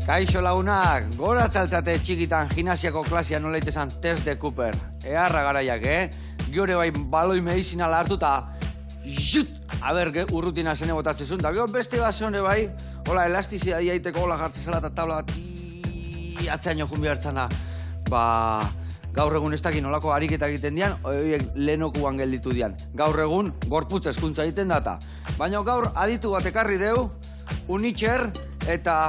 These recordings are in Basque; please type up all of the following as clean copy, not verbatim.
Kaixo lagunak, gora txaltzate txikitan gimnasiako klasia nola itezan Tess de Cooper. Eharra garaiak, Giore bai baloi medizinala hartuta, jut! Aber, urrutina zene botatzezun, da gero beste bat zone bai, hola, elastizia diaiteko hola jartzezela eta tabla bat, atzean jokun behartzana. Gaur egun ez dakin olako ariketa egiten dian, horiek lehenokuan gelditu dian. Gaur egun, gorputz hezkuntza egiten data. Baina gaur aditu bat ekarri deu, unitxer eta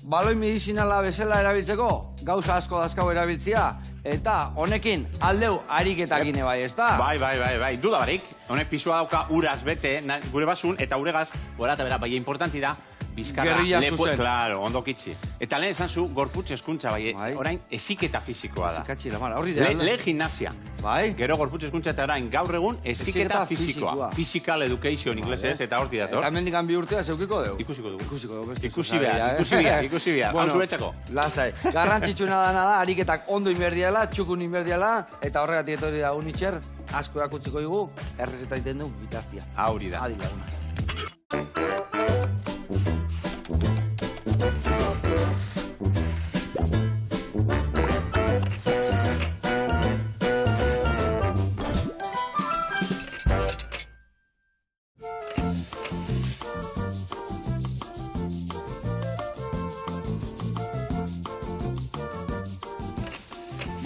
baloi medizinala bezala erabiltzeko, gauza asko dazkau erabiltzia, eta honekin aldeu ariketakine bai, ez da? Bai, duda barik. Honek pisua dauka uraz bete, gure basun, eta uregaz, gora eta bera, bai, importanti da, bizkarra, lepo, claro, ondokitzi. Eta lehen esan zu, gorputz eskuntza, bai, orain, esiketa fizikoa da. Esikatxira, mara, horri da. Lehen gimnasia. Bai. Gero gorputz eskuntza eta orain, gaur egun, esiketa fizikoa. Physical education, inglesez, eta horti dator. Eta mendikan bi urtea zeukiko deu? Ikusiko dugu. Ikusi behar. Hau zuretzako. Lasai. Garrantzitsuna da, ariketak ondo inberdiala, txukun inberdiala, eta horregatik etorri da unitxer, asko erakutziko dugu, errezeta iten du, bitartia. Hauri da. Adi laguna.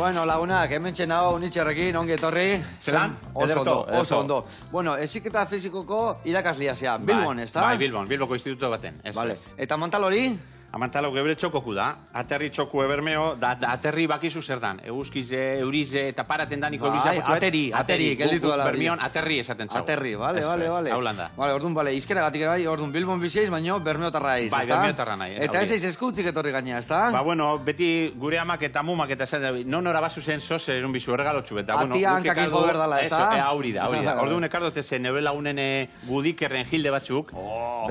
Bueno, lagunak, hemen txenago unitxerrekin, ongi etorri. Zeran? Oso ondo. Bueno, esiketa fizikoko irakaslia zean, Bilbon, ez da? Bai, Bilboko instituto baten. Vale. Eta mantal hori? Amantalo gebre txokoku da, aterri txoku ebermeo, da aterri bakizu zer dan. Euskize, eurize, eta paraten daniko eurize batzuet. Ateri, gelditu dala. Bermion, aterri esaten txau. Aterri, bale. Hau landa. Vale, orduan, izkera gatik bai, orduan Bilbon bizeiz, baino bermeotarra eiz, bai, bermeotarra nahi. Eta ez eiz eskutzik etorri gaina, ez da? Bueno, beti gure amak eta mumak eta zen, non ora basu zen zoze erun bizu erregalotxu, eta bueno, atian kakinko berdala, ez da? Hauri da. Orduan ekardote zen, neure lagunen gudikerren jilde batzuk,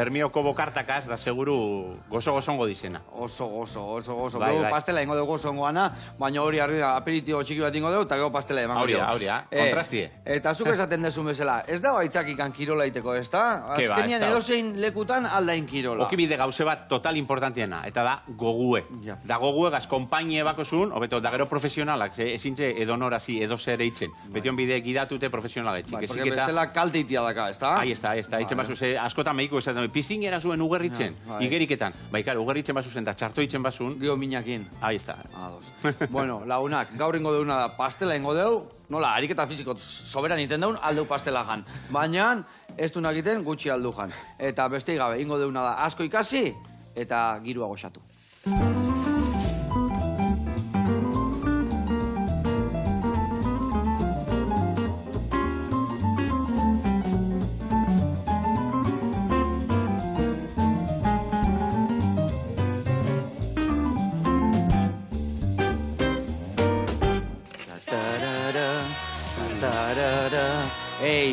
bermioko bokartakaz, da seguru gozo-gozongo dizena. Oso. Gero pastela ingo dugu zongoana, baina hori arriba aperitio txiki bat ingo dugu, eta gero pastela emango dugu. Hauria, kontrastie. Eta zuk esaten dezu bezala, ez dago aitzakikan kirola iteko, ez da? Azkenian edozein lekutan aldain kirola. Okibide gauze bat total importantiena, eta da gogue. Da gogue gaz kompainie bakozun, obeto, da gero profesionalak, ezintze edonorazi, edo zer eitzen. Betion bide gidatute profesionalak. Porque bestela kalte itia daka, ez da? Ahí está, eitzen basu, askotan mehiko esaten, pizingera zuen ugerritzen, igeriketan. Baikar, ugerritzen basu zen, da txarto itzen basun. Gio minakin. Ahí está. Bueno, lagunak, gaur ingo deuna da pastela ingo deu, nola, ariketa fiziko soberan iten deun, aldeu pastela jan. Baina, ez du egiten gutxi aldu jan. Eta beste gabe, ingo deuna da asko ikasi, eta girua goxatu.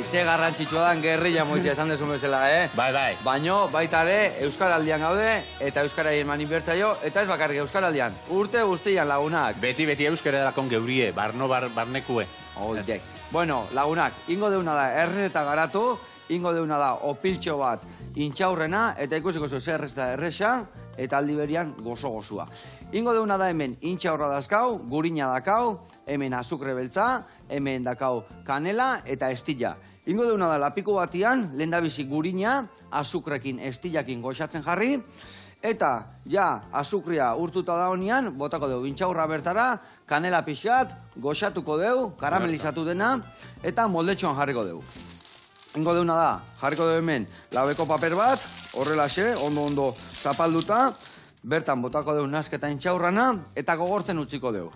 Ze garrantzitsua dan gerrilla moitzea esan dezun bezala, Bai. Baino, baita ere, Euskaraldian gaude, eta Euskarari eman inbertzaio, eta ez bakarrik Euskaraldian, urte guztian lagunak. Beti Euskara delakon geurie, barnekue. Oidek. Bueno, lagunak, ingo deuna da errezeta garatu, ingo deuna da opiltxo bat intxaurrena, eta ikusiko zu zer errezeta erresa, eta aldi berian gozo-gozua. Ingo deuna da hemen intxaurra dazkau, gurina dakau, hemen azukre beltza, hemen dakau kanela eta estilla. Ingo deuna da lapiku batian, lehendabizi gurina, azukrekin, estillakin goxatzen jarri, eta ja azukria urtuta da honian, botako dugu intxaurra bertara, kanela pixat, goxatuko dugu, karamelizatu dena, eta moldetxoan jarriko dugu. Ingo deuna da, jarriko dugu hemen labeko paper bat, horrelaxe, ondo zapalduta, bertan botako dugu nasketa intxaurrana, eta gogortzen utziko dugu.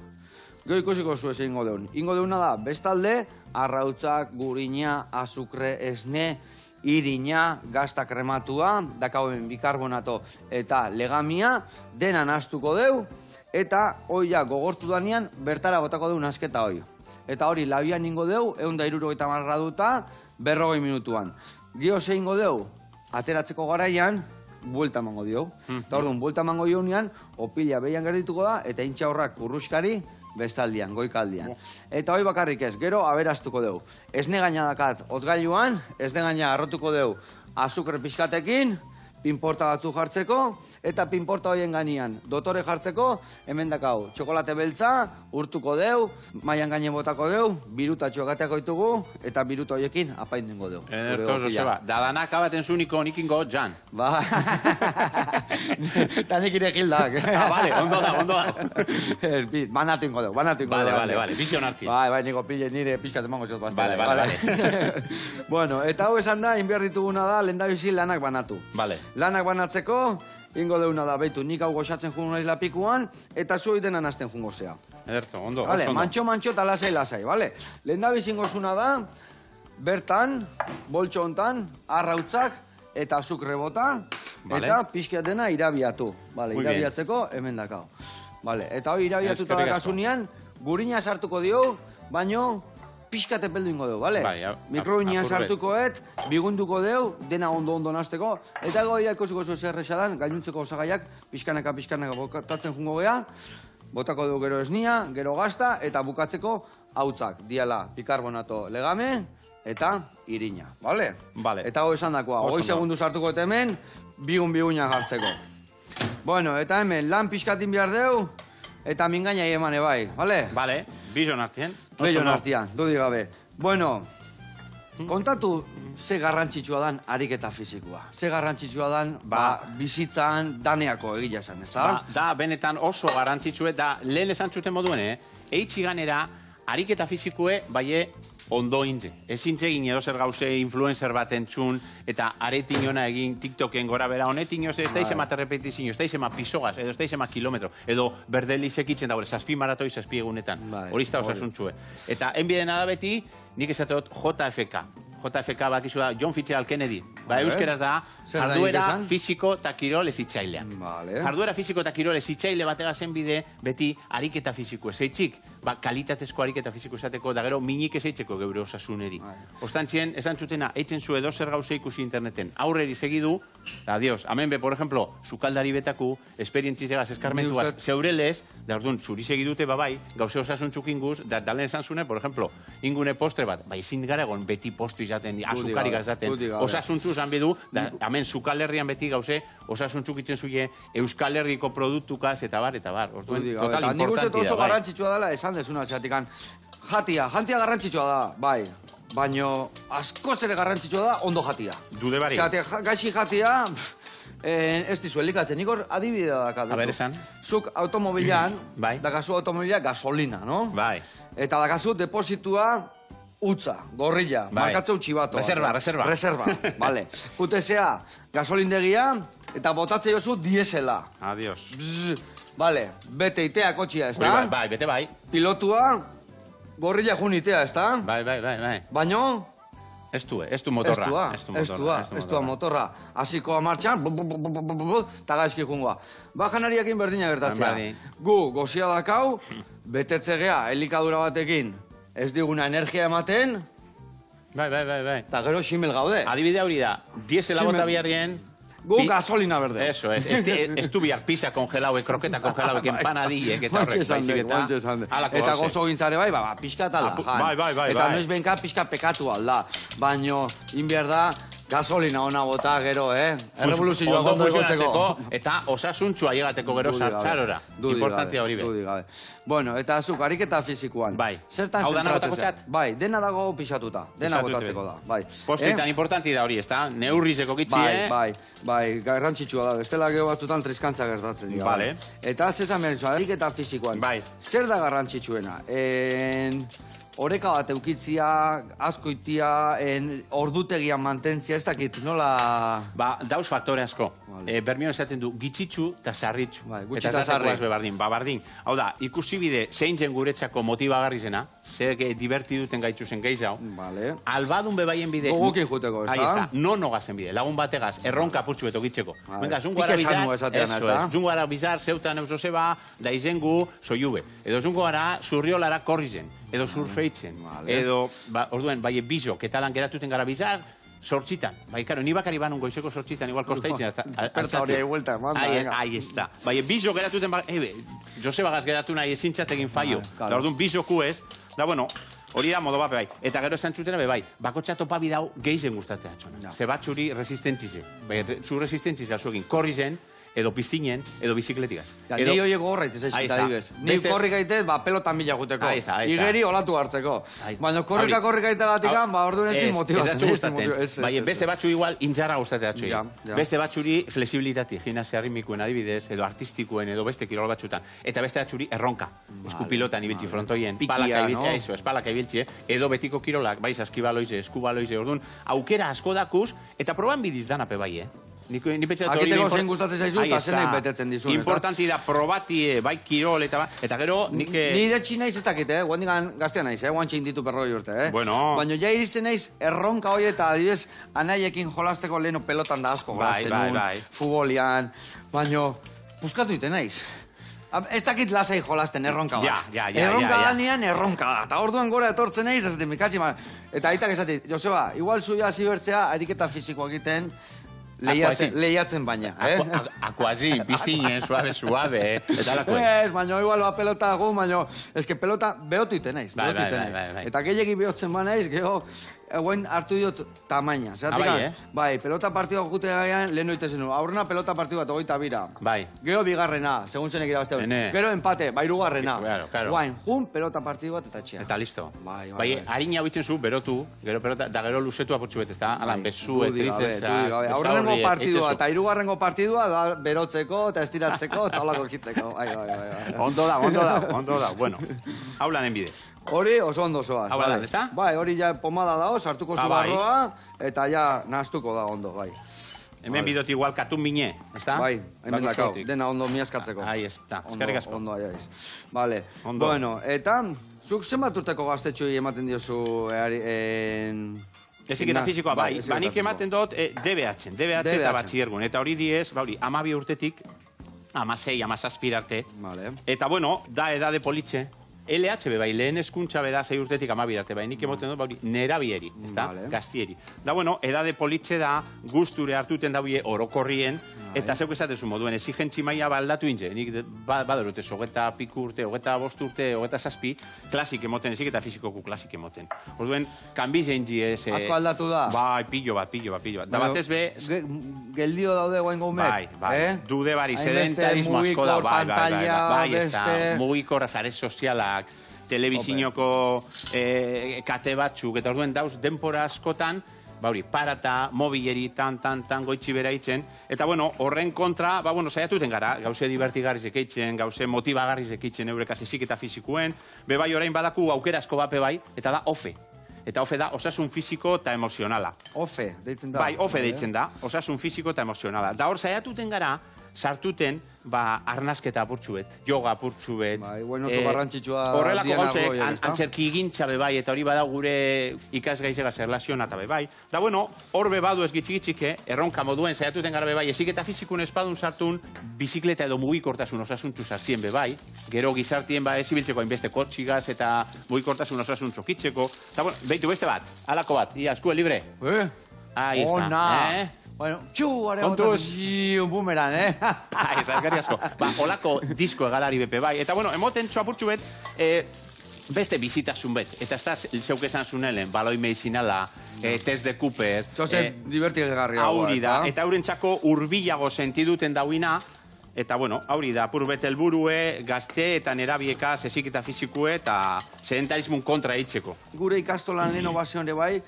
Gero ikusiko zu eze ingo deun. Ingo deuna da, bestalde, arrautzak, gurina, azukre, esne, irina, gazta krematua, dakauen bikarbonato eta legamia, dena nastuko deu, eta hoia gogortu danean, bertara botako deu nasketa hoi. Eta hori labian ingo deu, 170 graduta, 40 minutuan. Gero ze ingo deu, ateratzeko garaian, buelta emango dio. Eta orduan, buelta emango dionean, opila behian gerdituko da, eta intxaurrak urruskari, bestaldian, goikaldian. Eta hoi bakarrik ez, gero aberaztuko dugu. Esne gaina dakat hozgailuan, esne gaina arrotuko dugu azukre pixkatekin, pinporta batzu jartzeko, eta pinporta horien ganean dotore jartzeko, hemen dakau, txokolate beltza, urtuko deu, maian gaine botako deu, biruta txokateako ditugu, eta biruta horiekin apaindingo deu. Ederto, Joseba, dadanak abaten zuniko nikingo jan. Ba, eta nik ire gildak. Bale, ondo da. Banatu ingo deu, Bale, bizion arti. Bai, niko pille nire pixkat emango zot bazte. Bale. Bueno, eta hau esan da, inbiar dituguna da, lehendabizi lanak banatu. Bale. Lanak banatzeko, ingo deuna da, beitu, nik hau goxatzen jungo naiz lapikuan, eta zu denan hasten jungo zea. Ederto, ondo. Vale, mantxo eta lasai, vale? Lehendabizi ingo zuna da, bertan, boltxo hontan, arrautzak, eta azukre bota, eta pixkat dena irabiatu. Vale, irabiatzeko, hemen dakau. Vale, eta hori irabiatuta dakasunean, gurina sartuko dio, baino pixkat epeldu ingo deu, bale? Mikroinean sartukoet, bigunduko deu, dena ondo nazteko, eta goia ikusiko zu zerrexadan, gainuntzeko osagaiak, pixkanaka botatzen jungo gea, botako deu gero esnia, gero gazta, eta bukatzeko hautzak, diala, bikarbonato legame, eta irina, bale? Eta hoi esan dakoa, 20 segundu sartuko eta hemen, bigunak jartzeko. Bueno, eta hemen, lan pixkatin behar deu, eta mingaina emane bai, bale? Bale, bizon artien. Bizon artian, dudik gabe. Bueno, kontatu ze garrantzitsua dan ariketa fizikoa. Ze garrantzitsua dan bizitzan daneako egila esan, ez da? Da, benetan oso garrantzitsue, da lehen esan zuten moduen, eitzi ganera, ariketa fizikue, baie, ondo inze. Ezin zegin edo zer gauze influencer bat entzun, eta aretin ona egin TikToken gora bera, honetin ez da izema terrepetizio, ez da izema pisogaz, edo ez da izema kilometro, edo berdeliz ekitzen da, zazpi maratoi, zazpi egunetan. Hori izta osasuntxue. Eta enbidena da beti, nik esateot JFK. JFK bakizu da John Fitzgerald Kennedy. Euskeraz da, jarduera fisiko eta kirol ezitzailea. Jarduera fisiko eta kirol ezitzaile batega zen bide, beti ariketa fisiko ezeitzik. Kalitatezko ariketa fisiko esateko, da gero minik ezeitzeko geure osasuneri. Ostantzien, esan zutena, eitzen zu edo zer gauze ikusi interneten. Aurreri segidu, adios, hemen be, por ejemplo, sukaldari betaku, esperientzizegaz, eskarmentuaz, zeurelez, da orduan, zuri segidute, bai, gauze osasuntzuk inguz, da dalen esan zune, por ejemplo, ingune postre bat, ezin gara egon beti postu izaten, azukarik azaten, osasuntzu zan bidu, da hemen sukalderrian beti gauze, osasuntzuk itzen zuie, Euskal Herriko produktukaz, eta bar, orduan, total importantia, bai. Desuna, zehatikan, jatia garrantzitsua da, bai, baino askoz ere garrantzitsua da ondo jatia. Dude barik. Gaixi jatia, ez dizu elikatzen, nikor adibidea daka. A ber, esan. Zuk automobilan, dakazu automobilia gasolina, no? Bai. Eta dakazu depositua utza, gorrilla, markatze utxibato. Reserva, vale. Jutezea gasolindegia eta botatze jozu diesela. Adios. Vale, bete itea kotxia, ez da? Bai, bete bai. Pilotua, gorrilla jun itea, ez da? Bai. Baino? Ez du motorra. Ez du motorra. Hasiko martxan, eta gaizki jungoa. Bajanariakin berdina gertatzea. Gu, gozia dakau, betetzegea, helikadura batekin, ez diguna energia ematen. Bai. Eta gero ximel gaude. Adibide hori da, diesela bota biharrien, gu gasolina berde. Eso, ez du bihar pizza congelado, kroketa congelado, empanadilek, eta horrek, baizik eta gozo gintzare bai, pixka eta alda. Bai. Eta noiz benka pixka pekatu alda. Baino, inbier da, gasolina ona bota gero, errevoluzioa gondo egotzeko. Eta osasuntzua llegateko gero sartzarora. Importantia hori be. Bueno, eta zuk, ariketa fizikoan. Bai. Zertan zentratzea? Bai, dena dago pixatuta. Dena botatzeko da. Postitan importanti da hori, ez da? Neurrizeko kitzi, Bai, garrantzitsua da. Estela geho batzutan triskantza gertatzen dira. Vale. Eta zezan behar, ariketa fizikoan. Bai. Zer da garrantzitsuena? Oreka bat eukitzia, askoitia, ordutegian mantentzia, ez dakit, nola... Dauz faktore asko. Bermion esaten du, gitxitzu eta sarritzu. Gutxi eta sarri. Bardin. Hau da, ikusi bide zein zen guretzako motibagarri zena, ze divertiduten gaitzu zen geizau. Albadun bebaien bide... Gogokin juteko, ez da? No gazen bide, lagun bategaz, erronka putxu beto gitzeko. Zungo gara bizar, zeutan euso zeba, da izengu, soiube. Edo zungo gara, zurriolara korri zen. Edo surfeitzen, edo, orduen, bai bizok, eta lan geratuten gara bizar, sortxitan. Bai, karo, ni bakari banun goizeko sortxitan, igual kosteitzen. Desperta hori vuelta, manda, venga. Ahí está. Bai, bizok geratuten, Joseba gaz geratu nahi ezintzategin faio. Da, orduan, bizoku ez, da, bueno, Hori da modo bat bai. Eta gero esan txutena bai. Bakotxa topabi dau geizen gustatzea txona. Ze bat zuri resistentzize. Zu resistentzize zuekin korri zen, edo piztinen, edo bizikletikaz. Ni horiek gorra itez aizkita dibez. Ni korri gaitez, pelotan mila guteko. Igeri olatu hartzeko. Baina korrika gaita gatikan, ordu nezti motibatzen. Beste batzu igual intxarra gustatzea txoi. Beste batzuri flexibilitati, gimnasia ritmikoen adibidez, edo artistikuen, edo beste kirol batzutan. Eta beste batzuri erronka. Eskupilotan ibiltzi frontoien. Espalaka ibiltzi, edo betiko kirolak, bai, saskibaloize, eskubaloize, orduan, aukera asko dakuz, eta proban bidiz danape bai, Akiteko zein gustatzen zaizu, eta zenek betetzen dizun. Importanti da, probatie, bai kirol, eta gero... Ni detxi naiz ez dakit, guandikan gaztea naiz, guantxein ditu perroi urte, Baina ja iritzen naiz, erronka hori eta adibidez, anaiekin jolasteko leheno pelotan da asko jolasten nun, futbolian, baina, puskatu ite naiz. Ez dakit lasai jolasten erronka bat. Erronka ganean erronka da. Eta orduan gora etortzen naiz, ez demikatzi, eta aitak esatit, Joseba, igual zuia zibertzea, ariketa fizikoa egiten, lehiatzen baina. Akuazi, pizinen, suave, eta lako. Baina igual pelota gu, baina, eske pelota behotu iten naiz. Eta gehiagi behotzen ba naiz, geho, eguen hartu diot tamaina. Bai, pelota partidua gute gaian, lehenu itezen du. Aurrena pelota partidua togoita bira. Bai. Geho bigarrena, segun zenek irabazte. Gero empate, bairugarrena. Guain, jun pelota partidua eta txea. Eta listo. Bai, harina hau zu, berotu, gero pelota, da gero luzetu apurtxu bet, ez da? Alan, bezu, etrizesa. Aurrenengo partidua, eta hirugarrengo partidua da berotzeko, eta estiratzeko, eta holako kiteko. Ondo da. Bueno, hau lanen bide. Hori oso ondo zoaz. Hau lan, ez da? Bai, hori ja pomada dao, sartuko zu barroa, eta ja nahaztuko da ondo, bai. Hemen bidot igual katun bine, ez da? Bai, hemen dakau, dena ondo miaskatzeko. Ahí ez da, eskerrik asko. Ondo, aiz. Vale, bueno, eta, zuk zenbat urteko gaztetxoi ematen diozu Ezik eta fizikoa, bai. Banik ematen dut DBH eta batxiergun. Eta hori diez, bauri, 12 urtetik, 16, 17 arte. Eta, bueno, da edade politxe. LHB bai, lehen eskuntza beda 6 urtetik 12 arte. Bai, nik emoten dut, bauri, nerabieri, ez da? Gaztieri. Da, bueno, edade politxe da, gusture hartuten daue orokorrien, eta zeuk esatezu moduen, exigentzi maia baldatu inze. Nik badurute, hogeta piku urte, hogeta bost urte, hogeta zazpi, klasik emoten, ezik eta fizikoku klasik emoten. Orduen, kanbiz egin ez... Asko aldatu da? Bai, pillo bat. Da batez be... Geldio daude guain gaumek? Bai. Dude bari, sedentarismo asko da, bai, ez da, mugikor azarez sozialak, telebizinoko kate batzuk, eta orduen dauz, denpora askotan, bauri, parata, mobileri, tan, goitxi bera itzen. Eta, bueno, horren kontra, saiatuten gara, gauze divertigarrizek eitzen, gauze motibagarrizek eitzen eurekaz ezik eta fizikuen, bebai orain badaku aukera asko bape bai, eta da OFE. Eta OFE da osasun fiziko eta emozionala. OFE, deitzen da. Bai, OFE deitzen da, osasun fiziko eta emozionala. Da hor saiatuten gara, sartuten, arnazketa apurtxuet, yoga apurtxuet. Bai, bueno, oso garrantzitsua horrelako gauzek, antzerki gintza bebai, eta hori bada gure ikasgaizegaz erlazionata bebai. Da, bueno, hor bebadu ez gitxik-gitxike, erronka moduen saiatuten gara bebai, ezik eta fizikun espadun sartun, bizikleta edo mugikortasun osasuntzu sartien bebai, gero gizartien ba ezibiltzeko hainbeste kotxigaz eta mugikortasun osasuntzu kitzeko. Eta, bueno, behitu beste bat, halako bat, ia, eskue libre. Ahí está, Bueno, txu, un boomerang, Ez da, gari asko. Olako disko egalari bepe bai. Eta, bueno, emoten txapurtxu bet, beste bizitasun bet. Eta ez da, zeuk esan zunelen, baloi medizinala, test de Cooper. Zose, divertigarri hau. Hauri da. Eta haurentzako urbilago sentiduten dauina. Eta, bueno, hauri da, apur bet helburue, gazte eta nerabieka, ezik eta fizikue, eta sedentarismun kontra eitzeko. Gure ikastolan leheno bazion bai,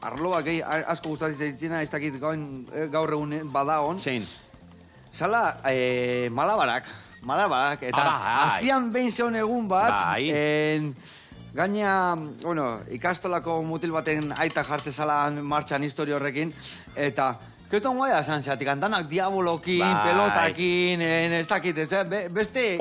arloak asko gustatzen ditzena, ez dakit gaur egun badaon. Zein? Zala, malabarak, eta hastian behin zeon egun bat, gaina, bueno, ikastolako mutil baten aita jartze zalan martxan historio horrekin, eta Kreton guaia esan zeatik, antanak diabolokin, pelotakin, ez dakit, beste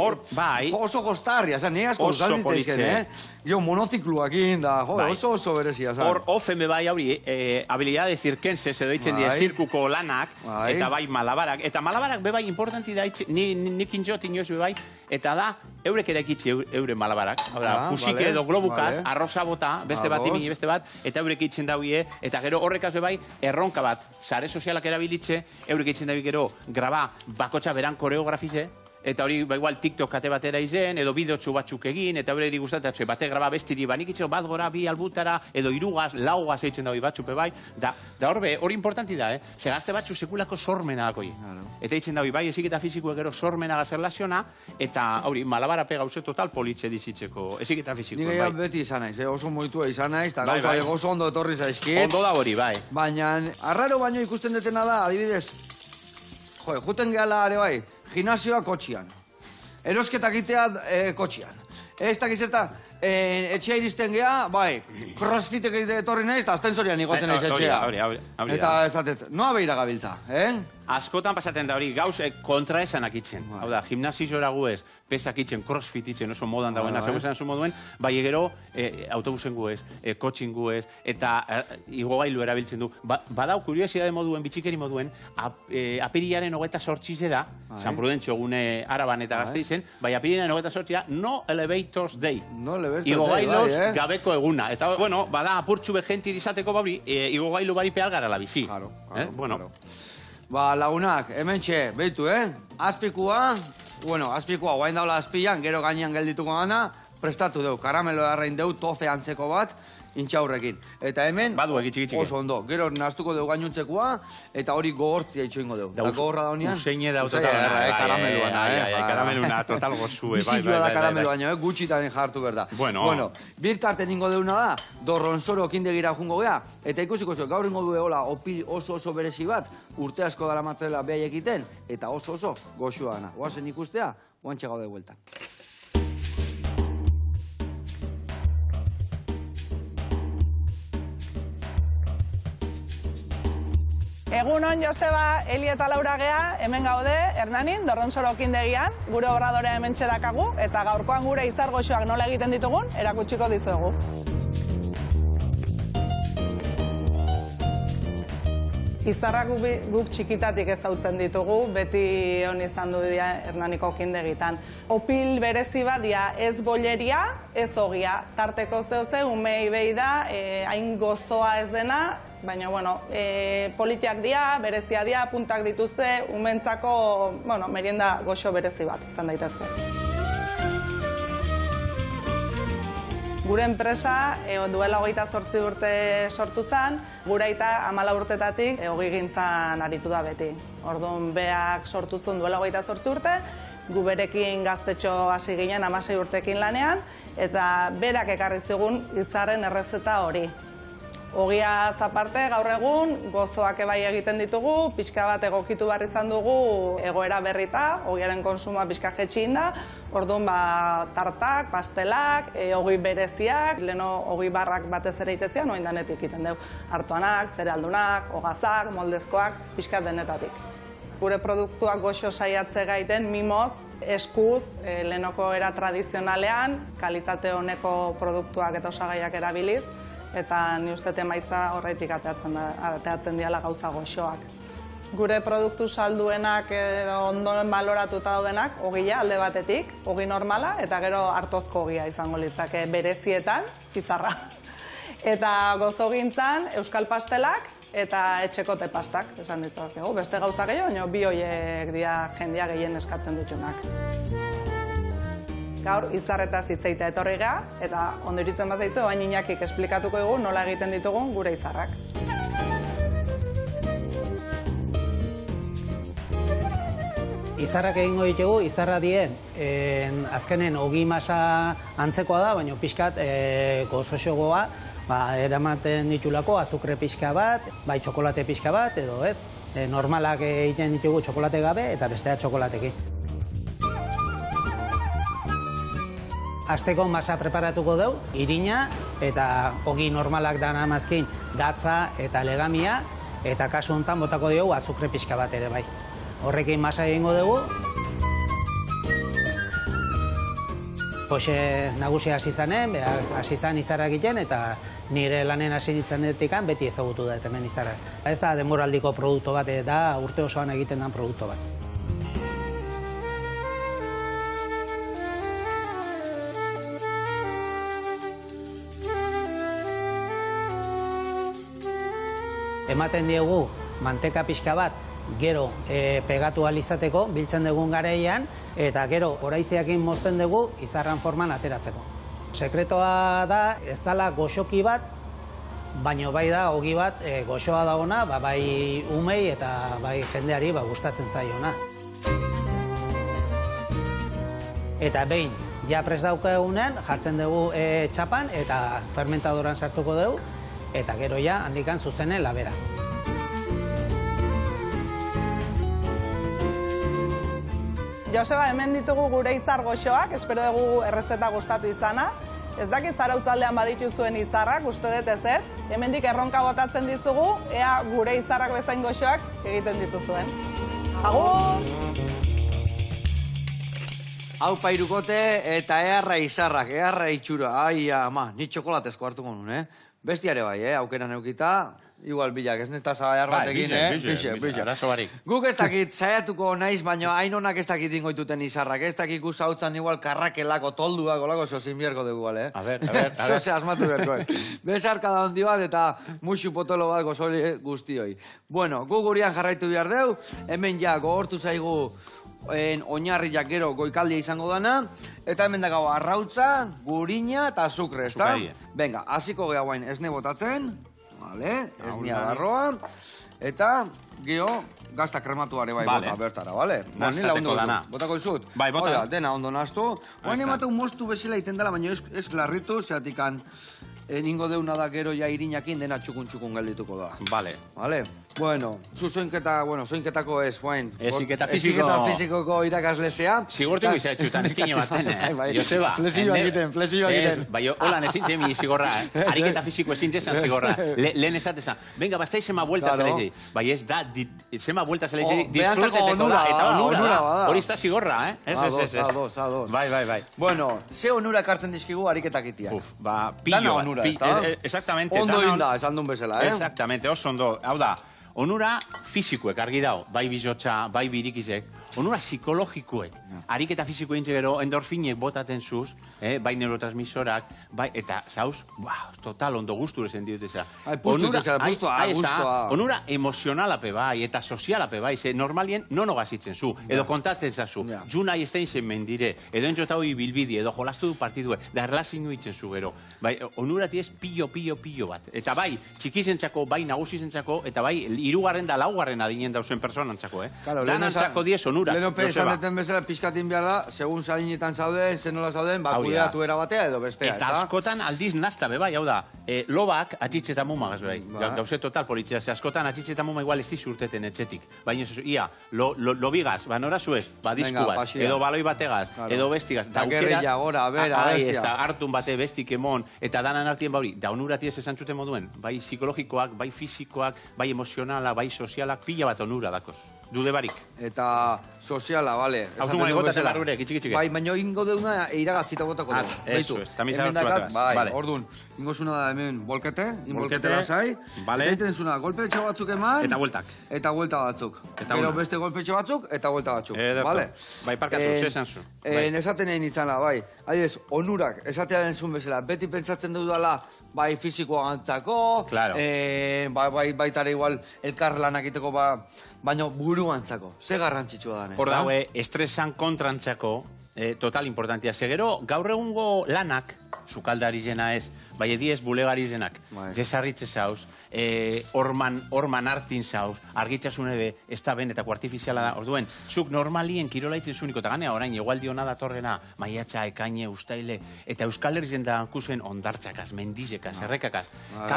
oso goztarria, nire asko gustatzen daizken, jo, monozikluakin da, oso berezia. Hor, ofeme bai hauri, habilidade zirkenses edo itzen die zirkuko lanak, eta bai malabarak, eta malabarak bebai importanti da, nik intzot inoz bebai, eta da, eurek ere ekitzi euren malabarak, pusike edo globukaz, arroza bota, beste bat, imini beste bat, eta eurek itzen dauie, eta gero horrekaz bebai, erronka bat, sare sozialak erabilitze, eurek itzen dabi gero, graba bakotxa beran koreografize, eta hori igual TikTok kate batera izen, edo bideotxu batzuk egin, eta hori gustatzen, bate graba bestiri banikitxo, bat gora, bi albutara, edo irugaz, laugaz eitzen da hori batzupe bai, da horbe, hori importanti da, ze gazte batzu sekulako sormena dakoi. Eta eitzen da hori bai, ezik eta fizikoek gero sormena gazerlaziona, eta hori, malabara pega uste total politxe dizitzeko, ezik eta fizikoek bai. Nik beti izan naiz, oso moitua izan naiz, eta gauza oso ondo etorri zaizkit. Ondo da hori, bai. Baina, arraro baino ikusten detena da, adibidez, juten gehala ere bai, gimnasioa kotxian. Erosketak itea kotxian. Ez dakizerta, etxea iristen geha, bai, crossfitek etorri nahiz, eta astensorian igotzen naiz etxea. Eta esatet, noa behira gabiltza, Askotan pasaten da hori, gauz kontraesanak itzen. Hau da, gimnasizora guez, pesak itzen, crossfit itzen, oso modan dagoena, zegoetan zu moduen, bai egero autobusen guez, kotxin guez, eta igogailu erabiltzen du. Badau, kuriosidade moduen, bitxikeri moduen, apirilaren 28 da, San Prudentzio gune Araban eta Gasteizen, bai apirilaren 28 no elevators day. Igogailoz gabeko eguna. Eta, bueno, bada, apurtxu behentir izateko bauri, igogailu bari pealgara la bizi. Claro, claro. Ba, lagunak, hemen txe, behitu, azpikua, guain daula azpian, gero gainean geldituko gana, prestatu deu, karamelo errein deu, tofe antzeko bat, intxaurrekin. Eta hemen, oso ondo, gero naztuko deu gainuntzekoa, eta hori gogortzia itxoingo deu. Da gogorra da honian? Useine da karameluana, karameluna, total gozue. Bizikua da karameluana, gutxitaren jartu berda. Bueno, birtarten ingo deuna da, Dorronsoro kindegira jungo gea, eta ikusiko zuen, gaur ingo dueola opil oso berezi bat, urte asko dara matzela behaiek iten, eta oso goxua gana. Oazen ikustea, guantxe gaude bueltan. Egunon, Joseba, Eli eta Laura gea, hemen gaude, Hernanin, Dorronsoro kindegian, gure obradorea hemen txedakagu, eta gaurkoan gure izar goxoak nola egiten ditugun, erakutsiko dizuegu. Izarrak guk txikitatik ezautzen ditugu, beti hon izan du dira Hernaniko kindegitan. Opil berezi bat dia ez boleria, ez ogia. Tarteko zehose, umei behi da, hain gozoa ez dena, baina, bueno, politiak dia, berezia dia, puntak dituzte, umentzako, bueno, merienda goxo berezi bat, izan daitezke. Gure enpresa duela 28 urte sortu zen, gure aita 14 urtetatik ogigintzan aritu da beti. Orduan, beak sortu zuen duela 28 urte, gu berekin gaztetxo hasi ginen 16 urtekin lanean, eta berak ekarri zigun izarren errezeta hori. Ogiaz aparte, gaur egun, gozoak ebai egiten ditugu, pixka bat egokitu behar izan dugu egoera berrita, ogiaren konsuma pixka jetxin da, orduan tartak, pastelak, ogi bereziak, leheno ogi barrak batez ere itezian, oin danetik egiten dugu. Artoanak, zerealdunak, hogazak, moldezkoak, pixka denetatik. Gure produktuak goxo saiatze gaiten, mimoz, eskuz, lehenoko era tradizionalean, kalitate honeko produktuak eta osagaiak erabiliz, eta ni uste emaitza horreitik ateatzen diala gauza goxoak. Gure produktu salduenak ondoren baloratuta daudenak, ogia alde batetik, ogi normala, eta gero hartozko ogia izango litzake berezietan, izarra. Eta gozogintzan, euskal pastelak eta etxekote pastak, esan ditzakegu. Beste gauza gehiago, baina bi horiek dira jendia gehien eskatzen ditunak. Gaur, izarretaz hitzeita etorri geha, eta ondo iritzen bat zaitzu, baina Iñakik esplikatuko dugu nola egiten ditugun gure izarrak. Izarrak egingo ditugu, izarra die, azkenen ogi masa antzekoa da, baina pixkat gozoxogoa, eramaten ditulako azukre pixka bat, bai txokolate pixka bat, edo ez, normalak egiten ditugu txokolate gabe eta bestea txokolatekin. Azteko masa preparatuko dugu, irina eta ogi normalak dana mazkin datza eta legamia, eta kasu honetan botako dugu azukre pixka bat ere bai. Horrekin masa egingo dugu. Jose nagusia hasi zanen, hasi zan izarra egiten, eta nire lanen hasi ditzenetik beti ezagutu da hemen izarra. Ez da denboraldiko produktu bat, da urte osoan egiten den produktu bat. Ematen diegu manteka pixka bat gero pegatu alizateko, biltzen dugun gareian, eta gero oraiziakin mozten dugu izarran forman ateratzeko. Sekretoa da, ez dala goxoki bat, baino bai da, ogi bat, goxoa dagoena, bai umei eta bai jendeari gustatzen zaiona. Eta behin, ja prest daukagunean, jartzen dugu txapan eta fermentadoran sartuko dugu, eta gero ja handikan zuzenen labera. Joseba, hemen ditugu gure izar goxoak, espero dugu errezeta gustatu izana. Ez dakit zarautzaldean badituzuen izarrak, uste dut ez, hemendik erronka botatzen dizugu, ea gure izarrak bezain goxoak egiten dituzuen. Agur! Hau pairukote eta eharra izarrak, eharra itxura. Ai, ama, ni txokolatezko hartuko nun, Bestiare bai, aukera neukita, igual bilak, ez nesta zahar batekin, Pixe, arazo barik. Guk ez dakit zaiatuko naiz, baina hainonak ez dakit ingoituten izarrak, ez dakit guz hautzan igual karrakelako, tolduak, olako zozin bierko dugu, A ver. Zoze asmatu berko, Besarka da hondi bat eta musu potolo bat gozoli guztioi. Bueno, gu gurian jarraitu behar deu, hemen ja gogortu zaigu oinarriak gero goikaldia izango dana, eta hemen dago arrautza, gurina eta azukre, ezta? Venga, hasiko geha guain esne botatzen, vale, esnia barroa, eta geho gazta krematuare bai bota bertara, vale? Nastateko dana. Botako izut? Bai, bota. Oida, dena ondo naztu. Oain emateu moztu bezala iten dela, baina ez larritu, zeatikan ningo deuna da gero ja irinakin dena txukun geldituko da. Vale. Vale? Bueno, zu soinketako ez, guain. Eziketa fisiko. Eziketa fisikoko irakaslesea. Zigortu izatxutan, eskine baten, Joseba. Flexioa egiten. Bai, holan ezintzen mi zigorra, Ariketa fisiko ezintezan zigorra. Lehen esatezan, venga, bastai zema vuelta zelezei. Bai, ez da, zema vuelta zelezei, disfruteteko da, eta onura da. Hori ez da zigorra, Ez. Ados. Bai. Bueno, ze onura kartzen dizkigu ariketak itiak? Ba, pillo. Dana onura, ez da? Exactamente. Ondo inda, esan duen bezala, Exactamente, oso ondo. Hau da, onura fisikoek argi dao, bai bizotxa, bai birikizek, onura psikologikoek. Ariketa fisiko egin gero endorfinek botaten zuz, bai neurotransmisorak, bai, eta zauz, total ondo gusture sentiuteza. Onura emozionalape bai, eta sozialape bai, ze normalien nono gazitzen zu, edo kontatzen zazu, junai estein zen mendire, edo entzotau ibilbidi, edo jolastu du partidue, da erlazinu itzen zu gero. Bai, onurati ez pillo bat. Eta bai, txikizentzako, bai nagusizentzako, eta bai, irugarren da laugarren adinen dauzen personantzako, Danantzako diez onura. Leno esan deten bezala pixkatin behar da, segun zainetan zauden, zenola zauden, kudeatu erabatea edo bestea, eta askotan aldiz nazta be bai, hau da, lobak atxitxe eta mumagaz bai, gauze total politzea, ze askotan atxitxe eta muma igual ez dizu urteten etxetik, baina ia, lobigaz, nora zuez, disku bat, edo baloi bategaz, edo bestigaz, da gerrilla, gora, bera, bestia. Hartun bate bestik emon, eta danan artien bauri, da onurati ez esan txuten moduen, bai psikologikoak, bai fisikoak, bai emozionala, bai sozialak, pila bat onura dakoz. Dude barik. Eta soziala, bale. Hautu mani gotatzen barrurek, itxik. Bai, baina ingo deuna iragatzita botako dugu. Eso es, tamisa hartu bat. Bai, orduan, ingo zuna da hemen bolkete, inbolkete lasai. Eta iten zuna, golpetxo batzuk eman. Eta bueltak. Eta buelta batzuk. Gero beste golpetxo batzuk, eta buelta batzuk. Bale? Bai, parkatu, zesan zu. Esaten egin itzana, bai. Adibes, onurak, esatea den zuen bezala. Beti pentsatzen dudala, bai fisikoa gantzako, baitare igual elkar lanak iteko, baina buru gantzako. Ze garrantzitsua da, hor daue, estresan kontrantzako, total importantia. Segero, gaur egungo lanak, sukaldari zena ez, bai ediez bulegari zenak, jesarritze zauz, orman hartin zauz, argitxasun ebe, ez da benetako artifiziala da, orduen, zuk normalien kirolaitzen zuniko, eta ganea orain, egualdiona datorrena, maiatxa, ekaine, ustaile, eta Euskal Herrizen da kusen ondartzakaz, mendizekaz, errekakaz.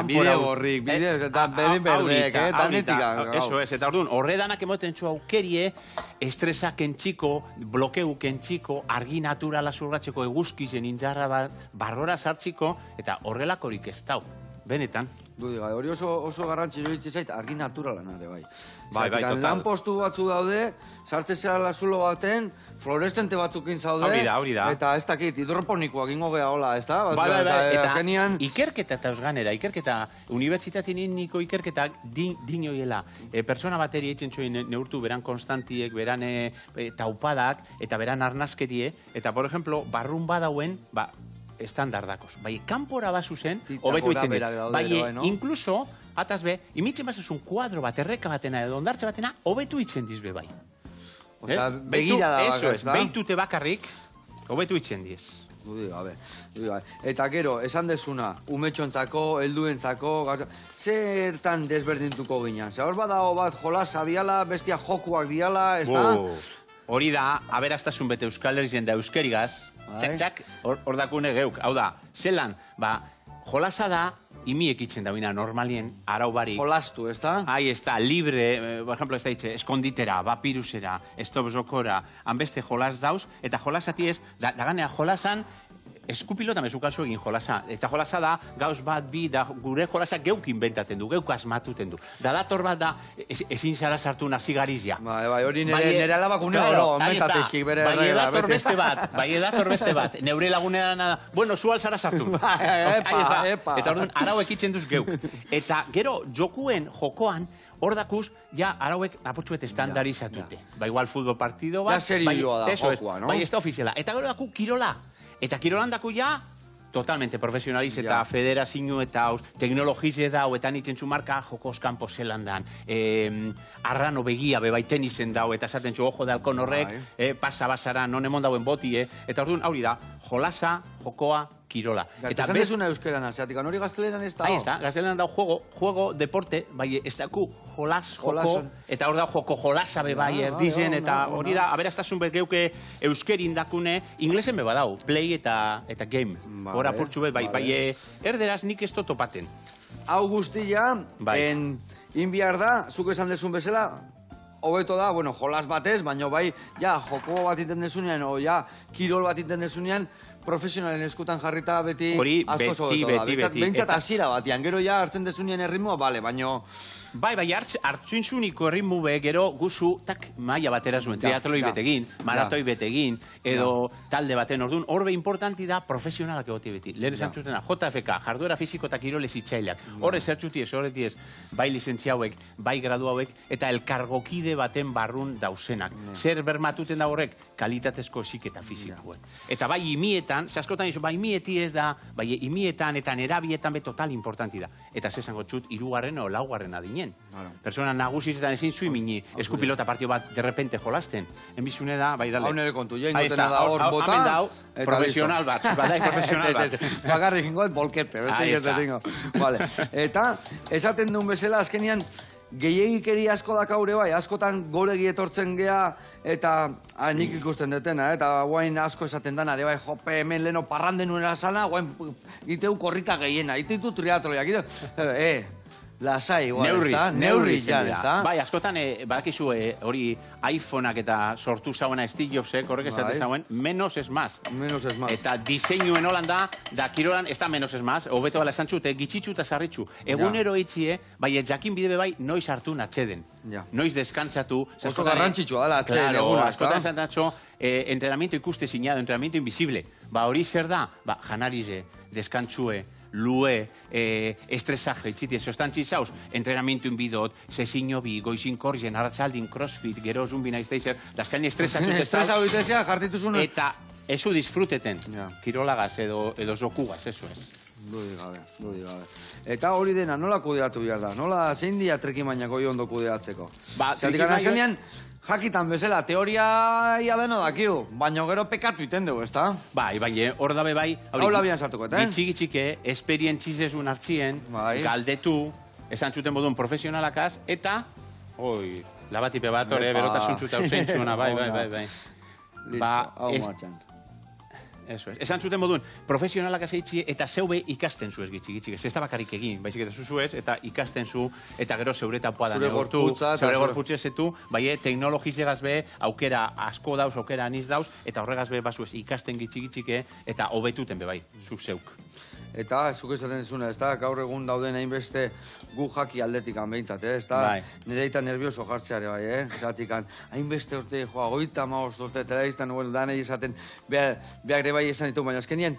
Bide gorrik, eta berdek, danetik. Eso es, eta orduan, horredanak emoten zu aukerie, estresa kentziko, blokeu kentziko, argi naturala zurgatzeko eguzkizen indarra barrora sartziko, eta horrelakorik ez dau. Benetan. Dudi, bai, hori oso garrantzitsua iritsi zait, argi naturalan ere, bai. Bai, total. Lan postu batzu daude, sartzen zera lazulo baten, fluoreszente batzukin zaude. Hori da. Eta ez dakit, hidroponikoak ingo geha hola, ez da? Bai, eta ikerketa eta eusganera, ikerketa, unibertsitateen niko ikerketak dinoiela. Persona bateri eitzen zuen neurtu beran konstantiek, beran taupadak, eta beran arnazkerie, eta, por ejemplo, barrun badauen, estandardakos. Bai, kanpora bazu zen, hobetu itzen dira. Bai, inkluso, ataz be, imitzen bazazun kuadro bat, erreka batena edo ondartza batena, hobetu itzen dizbe bai. Osea, begira da bakar, ez da? Behitute bakarrik, hobetu itzen diz. Dudi gabe. Eta gero, esan dezuna, umetxontzako, helduentzako, zertan desberdintuko ginen? Hor badago bat jolasa diala, bestia jokuak diala, ez da? Hori da, aberastasun bete Euskal Herrien da euskerigaz, txak, hor dakune geuk. Hau da, zelan, jolasa da, imiek itzen da bina normalien, arau barik. Jolastu, ez da? Ahí está, libre, por ejemplo, ez da itxe, eskonditera, bapirusera, estopzokora, hanbeste jolas dauz, eta jolasati ez, daganea jolasan, eskupilota mezukazu egin jolasa. Eta jolasa da, gauz bat, bi, da gure jolasa geuk inventaten du, geuk asmatuten du. Da dator bat da, ezin zara sartu nazigarizia. Bai, hori nire alabak une oro, inventateizkik bere bai edator beste bat, neure lagunean, bueno, zu alzara sartu. Epa. Eta orduan, arauek itzen duz geuk. Eta gero, jokuen, jokoan, hor dakuz, ja, arauek apurtzuet estandarizatute. Ba, igual futbol partido bat. Ja serioa da, jokua, no? Bai, ez da ofiziala. Eta gero daku, kirola. Eta kirolan daku ja, totalmente profesionaliz eta federazio eta teknologize dau, eta nitzen zu marka jokos kanpo zelan dan. Arrano begia bebaiten izen dau, eta esaten zu ojo de halkon horrek, pasa basara, non emon dauen boti, eta orduan, hori da, jolasa, jokoa, kirola. Eta esan dezuna euskeran, zeatik, hori gaztelenan ez da? Ahí está, gaztelenan dau juego, deporte, bai, ez daku, jolas, joko, eta hor da joko jolasa be bai erdizen, eta hori da, aberastasun bet geuke euskerin dakune, inglesen beba dau, play eta game. Hor apurtxu bet, bai, erderaz nik ez topaten. Hau guztia, inbiar da, zuk esan dezun bezala, hobeto da, bueno, jolas batez, baina bai, ja, joko bat iten dezunean, o ja, kirol bat iten dezunean, profesionalen eskutan jarrita beti asko zobeto da. Bentsat hasiera batian, gero ja hartzen dezunean erritmoa, bale, baina... Bai, hartzuinzuniko erritmu be, gero guzu, tak, maia batera zuen, triatloi betegin, maratoi betegin, edo talde baten orduan, horbe importanti da profesionalak egoti beti. Lehen esan zutena, JFK, jarduera fiziko eta kirole zitzaileak. Horre zertxuti ez, horreti ez, bai lizentzia hauek, bai gradu hauek, eta elkargokide baten barrun dausenak. Zer bermatuten da horrek, kalitatezko esiketa fizikoen. Eta bai imietan, askotan iso, bai imieti ez da, bai imietan eta nerabietan be total importanti da. Eta zesango txut, irugarren o laugarren adinen. Persona nagusizetan ezin zui mini eskupilota partio bat derrepente jolasten. Enbizune da, bai dale. Hau nire kontu, jain dutena da hor bota. Profesional bat, badai profesional bat. Bakarrik ingoet bolkete, beste egite dingo. Eta, esaten duen bezala, azkenian, gehiagikeri asko dakaure bai, askotan goregi etortzen gea, eta nik ikusten detena, eta guain asko esaten dana, bai, jope, hemen leno parranden nuena sana, guain iteu korrika gehiena, iteitu triatroiak, lasai, neurri jan, ez da? Bai, askotan, badakizu hori iPhoneak eta sortu zauena Steve Jobsek, horrek esaten zauen, menos es más. Menos es más. Eta diseinuen holan da kirolan, ez da menos es más, hobeto bala esan txute, gitxitzu eta zarritxu. Egunero itxie, bai, jakin bide bai, noiz hartu natxeden. Noiz deskantzatu. Oso garrantzitsua dala atxeden eguna, ez da? Askotan zantatxo, entrenamiento ikuste zinado, entrenamiento invisible. Ba, hori zer da? Ba, janarize, deskantzue, lue, estresaje, itxiti, sostantzi zauz, entrenamiento inbidot, sesiño bi, goizin korgen, arratzaldin, crossfit, gero zumbina izteizer, laskain estresatu itezea, jartituzun. Eta esu disfruteten, kirolagaz edo zokugaz, eso ez. Dudi gabe. Eta hori dena, nola kudeatu behar da? Nola zein dia trekimainako ondo kudeatzeko? Zatik anazkenean, jakitan bezala, teoria ia deno dakiu, baina gero pekatu iten dugu, ez da? Bai, hor dabe bai. Hau labian sartuko, eta? Gitxik-gitxike, esperientzizezun hartzien, galdetu, esan txuten modun profesionalakaz, eta, labatipe bat, berotasun txuta ausentzuna, bai. Hau martxan. Eso es. Esan zuten modun, profesionalak azeitzi eta zeube ikasten zu ez gitxik. Ez da bakarrik egin, baizik eta zuzu ez, eta ikasten zu, eta gero zeure tapoa da negortu, zeure gorputzezetu, bai, teknologizegaz be, aukera asko dauz, aukera aniz dauz, eta horregaz be, basu ez, ikasten gitxik, eta hobetuten be, bai, zuk zeuk. Eta, zuk esaten zuna, ez da, gaur egun dauden hainbeste gu jaki aldetikan behintzat, ez da? Nire eta nervioso jartzeare, bai, zatikan, hainbeste urte, joa, 50 urte, telebistan, danei esaten, behar bai esan ditu, baina azkenien,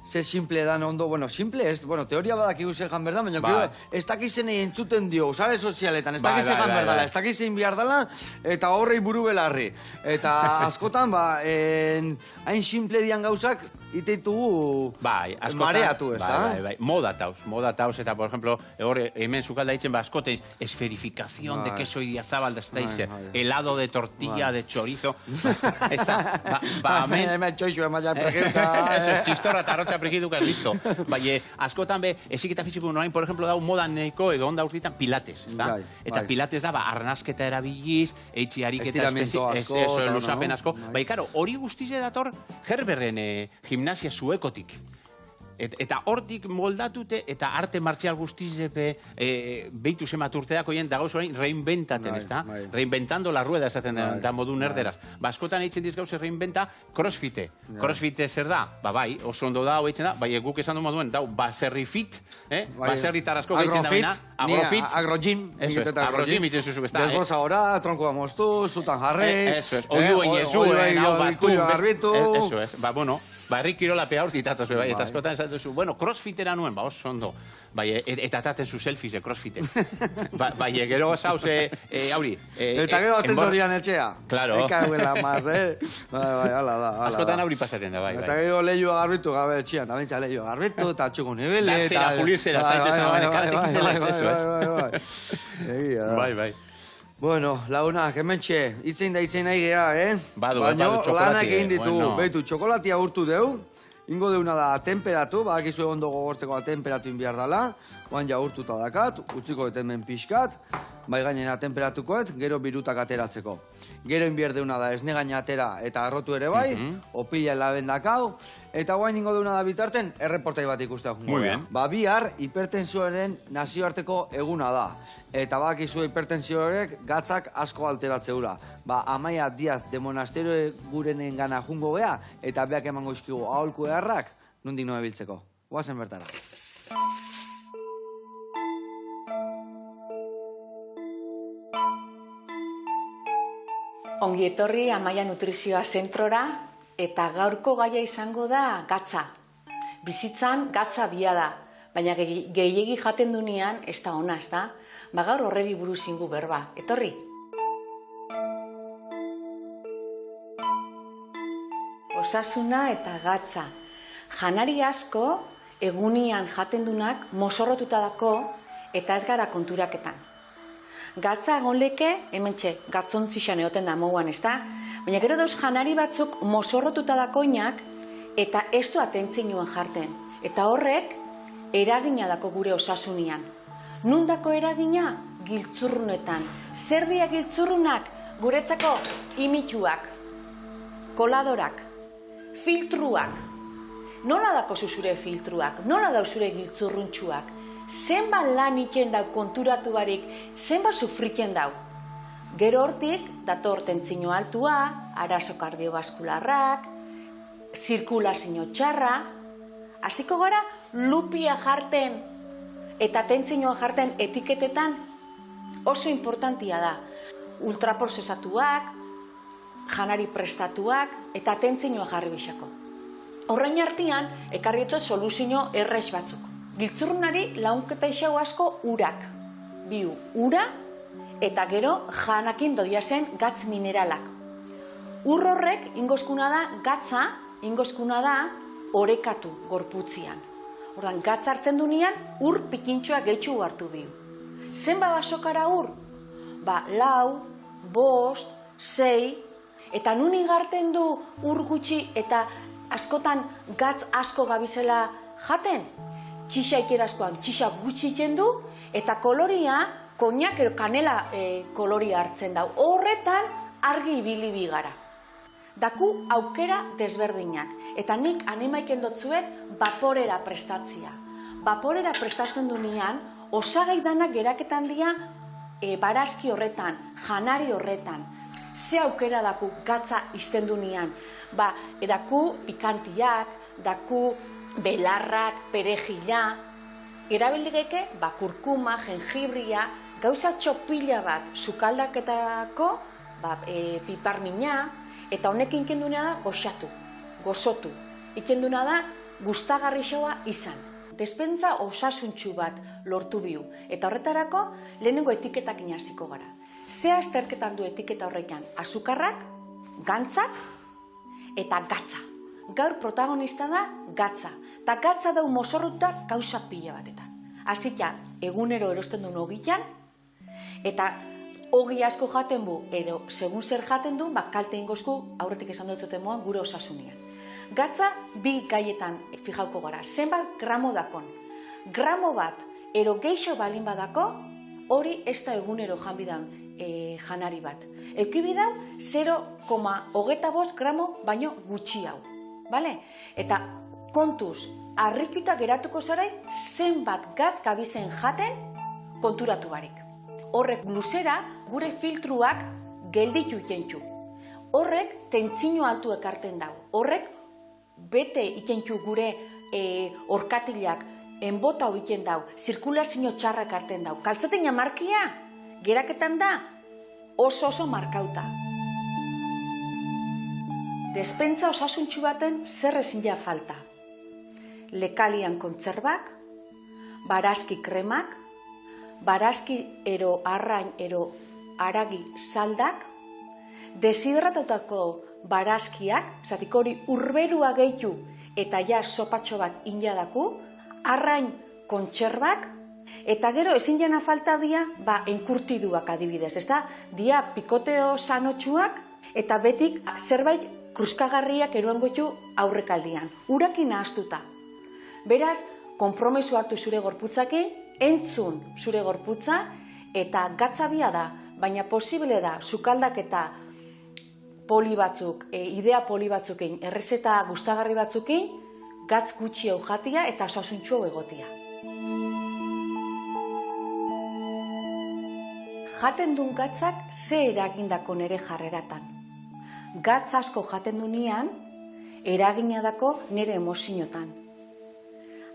ze simple dan ondo, bueno, simple ez, bueno, teoria badakigu zehan berda, baina ez dakizenei entzuten dio, sare sozialetan, ez dakizean berdala, ez dakizein behar dela, eta horrei buru belarri. Eta askotan, hain simple dian gauzak, iteitugu mareatu, ez da? Bai, moda tauz, eta, por ejemplo, hemen zukalda ditzen, askoten, esferificación de queso idiazabal da estaize, helado de tortilla, de chorizo, ez da, hemen txoixu, emaia pregenta, eso es chistorra eta arrotxa prekituka, listo. Bai, askotan eziketa fiziko norain, por ejemplo, dau modan neiko edo onda urtitan pilates, ez da? Eta pilates da, arnasketa erabiliz, eitziarik eta lusapen asko. Bai, karo, hori guztize dator Herberren gimnasia suekotik. Eta hortik moldatute eta arte martzial guztizepe behitu zemat urteako jen da gauz orain reinventaten, ez da? Reinventando la rueda esaten da modu nerderaz. Askotan eitzen diz gauz reinventa crossfite. Crossfite zer da? Bai, oso ondo da, eitzen da, bai, guk esan du moduen, dau, baserri fit, baserri tarazko gaitzen da bina. Agrofit. Agrogym. Agrogym itzen zuzuk, ez da? Desborza ora, tronko da moztu, zutan jarri. Eso es, oiu egin hau batu. Eso es, bueno, herri kirola peaur ditatoz, eta askotan esan duzu, bueno, crossfitera nuen, oso ondo. Eta ataten zu selfies, crossfite. Bai, gero zauz, hauri. Eta gero aten zorian etxea. Claro. Eka eguela maz, Bai, ala da. Askotan hauri pasaten da, bai. Eta gero lehioa garbitu gabe etxean, da bentsa lehioa garbitu, eta txuko nibele. Darzera, pulizera, ez da etxezera, karatik izela, eso Bai. Bueno, lagunak, hementxe, itzein da itzein nahi geha, Badu, lanak egin ditu, behitu, txokolatia urtu deu, ingo deuna da temperatu, badakizu ondo gogortzeko temperatu inbiar dala, oan ja urtuta dakat, utziko hemen pixkat, bai gainena temperatukoet, gero birutak ateratzeko. Gero inbiar deuna da esne gaina atera eta arrotu ere bai, opila labendakau, eta guain ingo deuna da bitarten, erreportai bat ikustea. Muy bien. Bihar, hipertensioaren nazioarteko eguna da. Eta badakizu hipertensioarek gatzak asko alteratzeura. Amaia Diaz de Monasterio gurenen gana jungo gea, eta beak emango izkigu aholku eharrak, nondik noe biltzeko. Guazen bertara. Ongi etorri Amaia Nutrizioa zentrora, eta gaurko gaia izango da gatza. Bizitzan gatza bia da, baina gehiegi jaten dunean ez da ona, ez da? Gaur horreri buruz ingu berba. Etorri? Osasuna eta gatza. Janari asko egunian jaten dunak mozorrotuta dako eta ez gara konturaketan. Gatza egon leke, hementxe, gatzontzixan egoten da moguan, ez da? Baina gero dauz janari batzuk mozorrotuta dakoinak eta ez du atentzioan jarten. Eta horrek eragina dako gure osasunian. Nundako eragina? Giltzurrunetan. Zer dira giltzurrunak? Guretzako imituak, koladorak, filtruak. Nola dako zure filtruak? Nola dau zure giltzurruntxuak? Zenbat lan iten dau konturatu barik, zenbat sufriken dau. Gero hortik, dator tentzio altua, arazo kardiobaskularrak, zirkulazio txarra, hasiko gara lupia jarten eta tentzioa jarten etiketetan oso importantia da. Ultraprozesatuak, janari prestatuak eta tentzioa jarri bisako. Horrein artean, ekarriotze soluzio errex batzuk. Giltzurrunari launketa isau asko urak. Biu, ura eta gero janakin doia zen gatz mineralak. Ur horrek ingozkuna da gatza, ingozkuna da orekatu gorputzian. Ordan gatz hartzen dunean ur pikintxoa gehitxu hartu biu. Zenba basokara ur? 4, 5, 6, eta nun igarten du ur gutxi eta askotan gatz asko gabizela jaten? Txixa ikerazkoan txixa gutxi du eta koloria, koinak ero kanela koloria hartzen dau. Horretan argi ibili bigara. Daku aukera desberdinak. Eta nik animaiken dotzuet vaporera prestatzia. Vaporera prestatzen dunean, osagai danak geraketan dira barazki horretan, janari horretan. Ze aukera daku gatza izten dunean. Daku pikantiak, daku belarrak, perejila. Erabildigeke, kurkuma, jengibria, gauza txopila bat sukaldaketako, piparmina, eta honekin ikenduna da goxatu, gozotu. Ikenduna da gustagarrixoa izan. Despentsa osasuntsu bat lortu biu. Eta horretarako, lehenengo etiketakin hasiko gara. Ze azterketan du etiketa horretan? Azukarrak, gantzak eta gatza. Gaur protagonista da gatza. Eta gatza dau mozorruta gauza pila batetan. Hasita, egunero erosten duen ogian, eta ogi asko jaten bu, edo segun zer jaten du, kalte ingozku aurretik esan dutzoten moan gure osasunean. Gatza bi gaietan fijauko gara. Zenbat gramo dakon. Gramo bat, ero geixo balin badako, hori ez da egunero janbidan janari bat. Eukibidan 0,25 gramo baino gutxi hau. Bale? Eta kontuz, harrituta geratuko zarai, zenbat gatz gabizen jaten konturatu barik. Horrek luzera gure filtruak gelditu itentxu. Horrek tentzino altu ekarten dau. Horrek bete itentxu gure orkatilak enbota egiten dau, zirkulazio txarra ekarten dau. Kaltzateina markia geraketan da oso markauta. Despentsa osasuntxu baten zer ezin ja falta. Lekalian kontzerbak, barazki kremak, barazki ero arrain ero aragi saldak, deshidratutako barazkiak, zatik hori urberua gehitu eta ja sopatxo bat injadaku, arrain kontzerbak, eta gero ezin jana falta dia, enkurtiduak adibidez, ez da? Dia pikoteo sanotxuak eta betik zerbait kruskagarriak eroan goitu aurrekaldian. Urakin nahaztuta. Beraz, konpromiso hartu zure gorputzakin, entzun zure gorputza, eta gatzabia da, baina posible da, sukaldak eta poli batzuk, idea poli batzukin, errezeta gustagarri batzukin, gatz gutxi hau jatia eta osasuntxu egotia. Jaten duen gatzak ze eragindako nere jarreratan. Gatz asko jaten dunean, eraginadako nere emoziotan.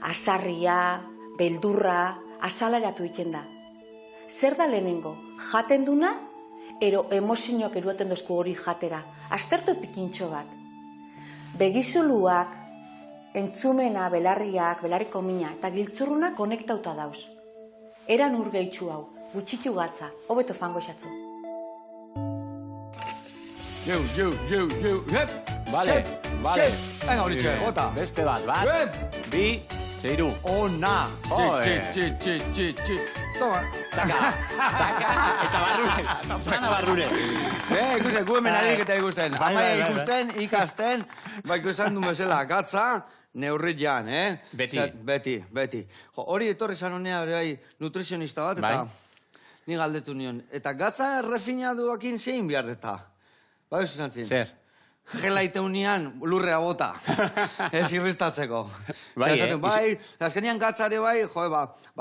Azarria, beldurra, azalaratu iten da. Zer da lehenengo? Jaten duna, ero emozioak eruaten dozku hori jatera. Aztertu pikintxo bat. Begizuluak, entzumena, belarriak, belarriko mina, eta giltzurruna konektauta dauz. Eran urgeitzu hau, gutxitu gatza, hobeto fango xatzu. Hep! Vale. Venga, horitxe, gota. Beste bat, bi, zeiru. Ona! Txit. Toma. Taka, eta barrure. Tana barrure. Ikusten, gu hemen harik eta ikusten. Amaia ikusten, ikasten, ikusten du bezala, gatza, neurrian, Beti. Hori etorri zan honea, nutrizionista bat, eta ni galdetu nion. Eta gatza refinatuakin zein behar eta? Bai, ez izan zin? Zer? Gelaiteunean lurrea bota. Ez irristatzeko. Bai, azkenian gatzare bai,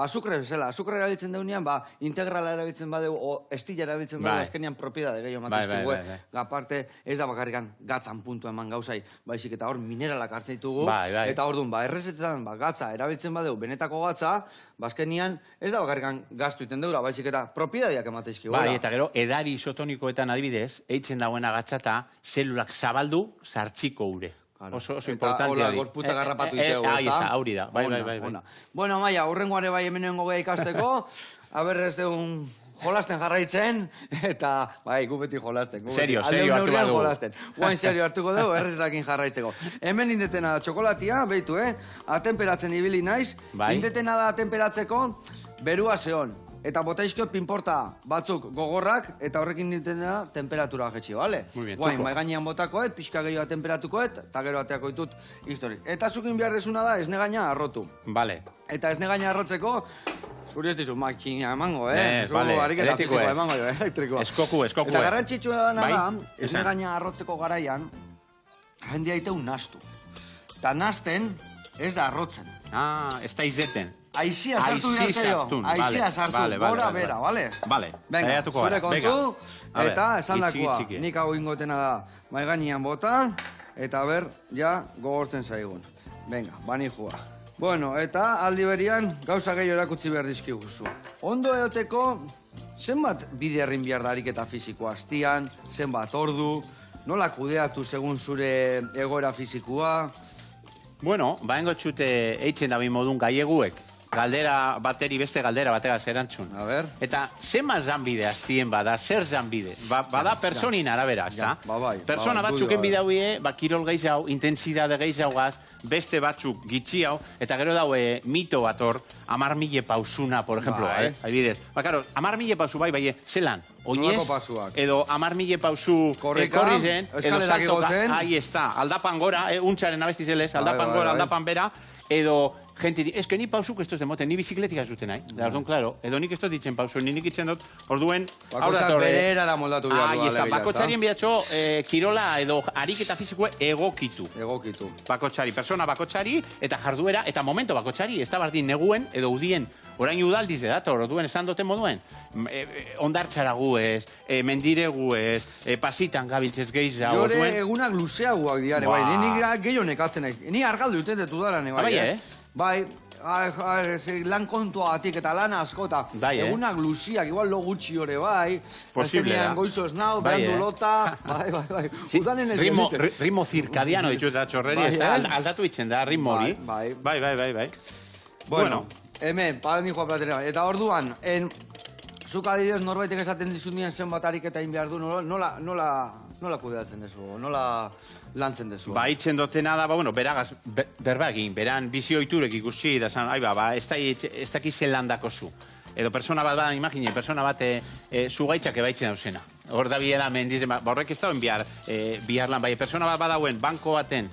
azukre bezala. Azukre erabiltzen deunean, integrala erabiltzen badeu, o estila erabiltzen badeu, azkenian propiedade gehiago matizkigu. Aparte, ez da bakarrikan gatzan puntu eman gauzai, baizik eta hor mineralak hartzen ditugu. Eta hor duen, errezetetan gatza erabiltzen badeu, benetako gatza, azkenian ez da bakarrikan gaztu iten deura, baizik eta propiedadiak emateizkigu. Bai, eta gero, edari isotonikoetan adibidez, eitzen dagoena gatzata, zelulak zabaldu, sartxiko ure. Oso importantia di. Eta gorputza garrapatu itego, ez da? Hori da, bai. Bueno, Amaia, hurrengoare bai hemenengo gogea ikasteko, haber ez deun jolasten jarraitzen, eta bai, gu beti jolasten. Serio hartu badu. Guain serio hartuko dugu, errezetakin jarraitzeko. Hemen indetena da txokolatia, behitu, atemperatzen ibili naiz, indetena da atemperatzeko berua zeon. Eta botaizkio pinporta batzuk gogorrak, eta horrekin ditena temperatura jetxi, bale? Guain, bai gainean botakoet, pixka gehiago temperatukoet, eta gero ateako ditut historik. Eta zukin behar desuna da, esne gaina arrotu. Bale. Eta esne gaina arrotzeko, zuri ez dizu makina emango, Bale, elektrikoa. Elektrikoa. Eskoku. Eta garrantzitsua dana da, esne gaina arrotzeko garaian, jendia iteu nastu. Eta nasten, ez da arrotzen. Ez da izeten. Aizia sartu biharteo. Aizia sartu. Gora bera, bale? Bale. Venga, zure kontu. Eta esan dakoa. Nik hau ingotena da maiganian bota. Eta ber, ja, gogortzen zaigun. Venga, bani jua. Bueno, eta aldi berian gauza gehiago erakutsi behar dizkiguzu. Ondo eoteko, zenbat bide herrin behar da ariketa fizikoa astian, zenbat ordu, nola kudeatu segun zure egoera fizikoa, Bueno, baengo txute eitzen da bi modun gaieguek. Galdera bateri beste galdera bategaz erantzun. A ver. Eta zema zanbide aztien bada, zer zanbide? Bada personin arabera, ezta? Persona batzuken bidauie, kirol gehiago, intensidade gehiagaz, beste batzuk gitxi hau, eta gero daue mito bat hor, 10.000 pausuna, por ejemplo, adibidez. Karo, 10.000 pausu bai, zelan? Oinez, edo 10.000 pausu korri zen, edo saltoka, ahi ez da, aldapan gora, untxaren abestizelez, aldapan gora, aldapan bera, edo gente di, eske ni pausuk ez dut demoten, ni bizikletika zuten nahi. Orduan, klaro, edo nik ez dut ditzen pausu, nik itzen dut, orduen... Bakotzak bere erara moldatu behar du. Ahí bakotzarien bidatxo, kirola edo ariketa fizikoe egokitu. Egokitu. Bakotzari, persona bakotzari, eta jarduera, eta momento bakotzari, ez da bardin neguen, edo udien, orain udaldiz edator, orduen esan duten moduen, ondartxara guez, mendire guez, pasitan gabiltzez gehiago. Jore egunak luzeaguak diare, bai, nik gehiago nekatzen naiz. Ni argaldu uten detu dara, bai, bai, lan kontuagatik eta lan askota. Egunak luziak, igual lo gutxi hori, bai. Posible da. Goizo esnau, berandu lota, bai. Udanen ez egiten. Ritmo circadiano dituz da txorreri, aldatu itzen da, ritmo hori. Bai. Bueno, hemen, pagan nikoa platera. Eta orduan, zuk adidez norbaitek esaten dizunien zenbat ariketa egin behar du, nola kudeatzen dezu, nola lantzen dezu? Ba, itzen dotena da, beragaz, berbagin, beran bizioiturek ikusi, da zan, ez dakiz zelan dako zu. Edo persona bat badan, imagine, persona bat zugaitzak ebaitzen dauzena. Hor da biela mendizen, horrek ez dauen bihar lan, bai, persona bat badauen, banko baten,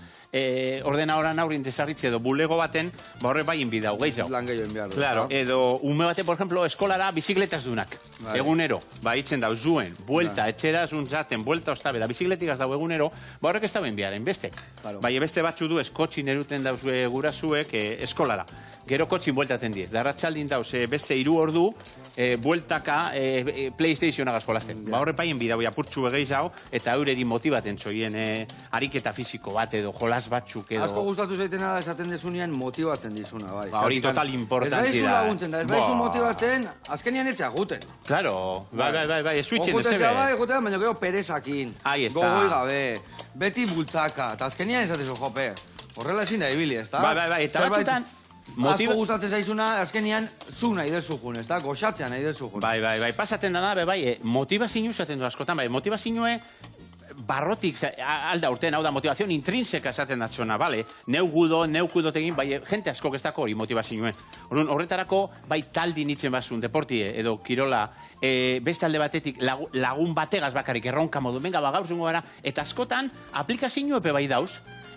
ordenadoran aurrin desarritze edo bulego baten, horre bain bidau, gehiago. Lan gehiago enbiar. Claro, edo ume baten, por ejemplo, eskolara bizikletaz dunak. Egunero, itzen dau, zuen, buelta, etxera zuntzaten, buelta ostabera, bizikletikaz dau egunero, horrek ez dauen biaren, beste. Bai, beste batzu du, kotxin eruten dauzue gurazuek eskolara. Gero kotxin bueltaten diez. Darratxaldin dauz, beste 3 ordu, bueltaka PlayStation agazkolazten. Horre paien bidau, apurtxu egeizago, eta eureri motibaten zoien ariketa fiziko bat edo jolas batzuk edo... Asko gustatu zaitena da esaten dezunean motibatzen dizuna, bai. Hori total importanti da. Ez baizu laguntzen da, ez baizu motibatzen, azkenian etxea guten. Claro, bai, ez suitzen dezebe. Okuten zaba, egotean, baina gero perezakin, gogoi gabe, beti bultzaka, eta azkenian esatezu jope. Horrela ezin da ibili, ez da? Bai, eta batzutan... Asko gustatzen zaizuna, azkenian, zu nahi dezu jun, ez da? Goxatzea nahi dezu jun. Bai, pasatzen dana, bai, motivazio esaten du askotan, bai, motivazioe barrotik alda urten, hau da, motivazion intrinseka esaten datzona, bale? Neukudo tegin, bai, jente asko gestako hori motivazioe. Horretarako, bai, taldi nitzen basun, deportie, edo kirola, beste alde batetik lagun bategaz bakarik erronka modu, venga, gaur zungo gara, eta askotan, aplikazioe bai dauz,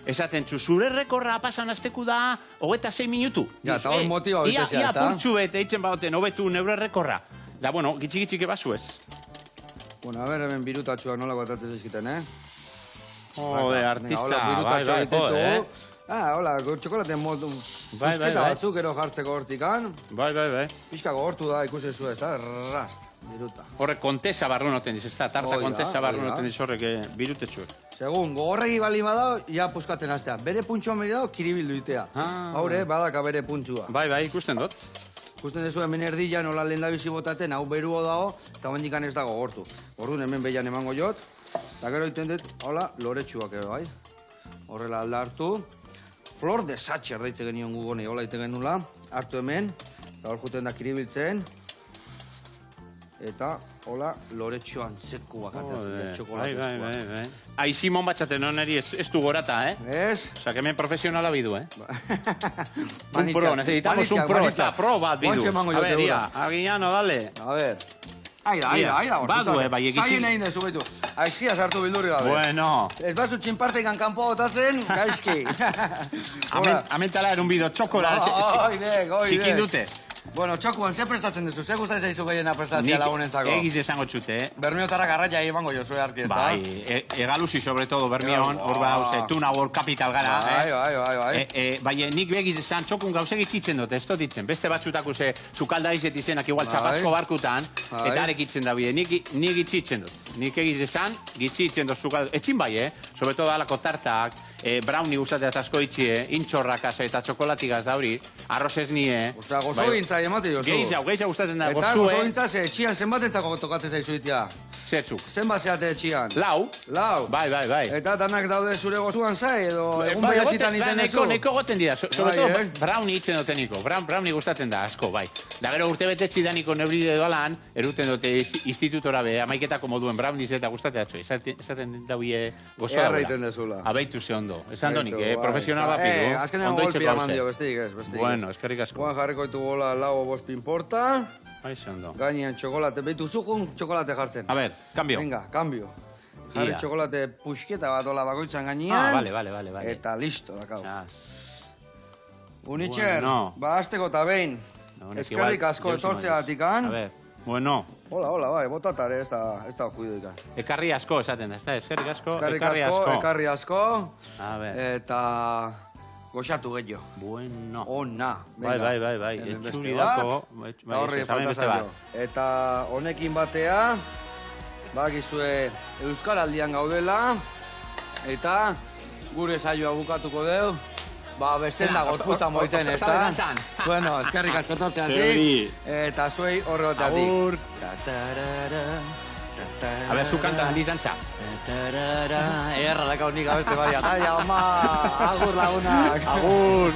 esaten zu, zure rekorra pasan azteku da 26 minutu. Ja, eta hor motiba bitezia, eta? Ia purtsu eitzen bauten, hobetu neure rekorra. Da, bueno, gitxik bazu ez. Bueno, a ver, hemen birutatxuak nola guatatzen zizkiten, Jode, artista, bai, hola, txokolaten modu. Pizketa batzuk ero jartzeko hortikan. Bai. Pizka gogortu da, ikusi zu ez da, rast, biruta. Horrek kontesa barru noten diz, ez da, tarta kontesa barru noten diz horrek birutetxuek. Segun, gogorregi bali badao, ja puskaten aztea. Bere puntxoan beri dao, kiribildu itea. Haure, badaka bere puntxua. Bai, ikusten dut. Ikusten dezu hemen erdila nola lehen da bizi botaten, hau beruo dago, eta bendikan ez dago gortu. Orduan hemen behian emango jot, eta gero iten dut, hola, loretsuak edo, bai. Horrela alda hartu. Flor de Sacher daite genion gugonei, hola ite genula. Hartu hemen, eta hor juten da kiribiltzen. Eta, hola, loretxo antzeko bakatzen, txokolatezkoa. Bai. Simon batxaten honeri ez du gorata, Ez? Osa, que hemen profesionala bidu, Un pro, necesitamos un pro, eta pro bat bidu. A ver, Aguiñano, dale. A ver. Aida, badu, bai, egitxin. Zain egin dezu betu. Aixia sartu bildurri gabe. Bueno. Ez batzu txinparteikan kanpo botatzen, gaizki. Amentala erun bido, txokora. Zikin dute. Bueno, Txokuan, ze prestatzen duzu? Ze gustatzen zaizu gehiena prestatzea lagunentzako? Nik egiz esango txute, Bermiotarrak arraia emango jo, zue arti, ez da? Bai, egaluzi sobre todo, Bermion, hor bauz, Tuna World Capital gara. Bai. Bai, nik begiz esan, Txokun gauzek itxitzen dute, ez dut ditzen. Beste batzutako ze, zukalda izet izenak igual txapazko barkutan, eta arek itzen da bide. Nik itxitzen dut. Nik egiz esan, gitzitzen dut zukalda. Etxin bai, sobre todo alako tartak, brownie gustatea asko itxie, intxorrak eta txokolatigaz da hori, arroz ez nie. Osea, gozogintza emate jozu. Gehiago gustatzen da, Eta gozogintza etxian zenbatetzako tokatzen zaizu itea. Zetzuk. Zenbat zeate etxian? Lau. Lau. Bai. Eta danak daude zure gozuan zai, edo egun baiazitan iten ezu? Neko goten dira, sobre todo brownie itzen dute niko. Brownie gustatzen da, asko, bai. Da gero urte betetzi da niko neuride doalan, eruten dute institutora be, amaiketako moduen brownies eta gustatea atxo. Esaten dauie gozoa Erra iten dezula. Abeitu ze ondo. Esan donik, profesional rapidu. Azkenean golpia mandio, bestik ez. Bueno, eskerrik asko. Guan jarriko ditu gola lau bost pinporta. Aize ondo. Gainean txokolate, behitu zukun txokolate jartzen. A ver, cambio. Venga, cambio. Jarri txokolate puxketa bat ola bakoitzan gainean. Ah, vale. Eta listo, dakau. Unitxer, ba, azteko eta behin. Eskerrik asko etortzeatikan. A ver, bueno. Hola, bai, botatare, ez da okuido ikan. Ekarri asko esaten da, eskerrik asko, ekarri asko. A ver. Eta goxatu gehiago. Bueno. Ona. Bai. Etxuli dako. Horri faltazan. Eta honekin batea, bakizue Euskaraldian gaudela, eta gure saioa bukatuko deu. Ba, besten da gorputza moiten, ez da? Bueno, eskerrik asko torteatik, eta zuei horregoteatik. Agur. A ver, zu kantan aldiz dantza. Erra dakau nik abeste badia. Agur lagunak. Agur.